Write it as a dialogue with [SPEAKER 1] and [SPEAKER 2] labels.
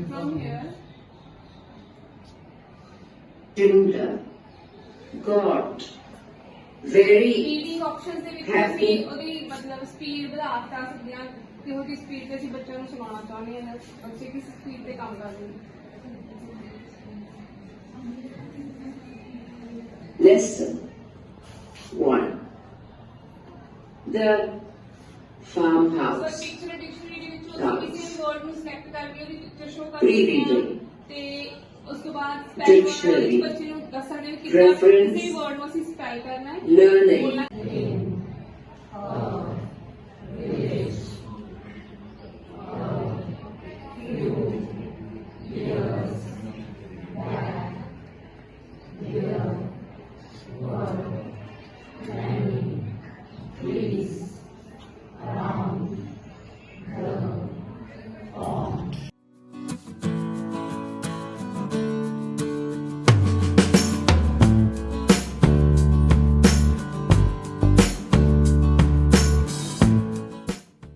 [SPEAKER 1] from here.
[SPEAKER 2] Timber. Got. Very
[SPEAKER 1] reading options ਦੇ ਵਿੱਚ ਅਸੀਂ ਉਹਦੀ ਮਤਲਬ ਸਪੀਡ ਵਧਾ ਤਾ ਸਕਦੇ ਹਾਂ ਕਿ ਉਹਦੀ ਸਪੀਡ ਤੇ ਅਸੀਂ ਬੱਚਿਆਂ ਨੂੰ ਸੁਣਾਉਣਾ ਚਾਹੁੰਦੇ ਹਾਂ ਅਸੀਂ ਕਿਸ ਸਪੀਡ ਤੇ ਕੰਮ ਕਰ ਰਹੇ ਹਾਂ
[SPEAKER 2] Lesson 1. The farmhouse.
[SPEAKER 1] So picture dictionary ਦੇ ਵਿੱਚੋਂ ਅਸੀਂ ਕਿਸੇ ਵਰਡ ਨੂੰ ਸਿਲੈਕਟ ਕਰਕੇ ਉਹਦੀ ਪਿਕਚਰ ਸ਼ੋ ਕਰ
[SPEAKER 2] Pre-reading.
[SPEAKER 1] ਤੇ ਉਸ ਤੋਂ ਬਾਅਦ ਸਪੈਲ
[SPEAKER 2] Dictionary.
[SPEAKER 1] ਬੱਚੇ ਨੂੰ ਦੱਸ ਸਕਦੇ ਹਾਂ ਕਿ ਕਿਸੇ ਵਰਡ ਨੂੰ ਅਸੀਂ ਸਪੈਲ ਕਰਨਾ ਹੈ
[SPEAKER 2] Learning.
[SPEAKER 1] ਬੋਲਣਾ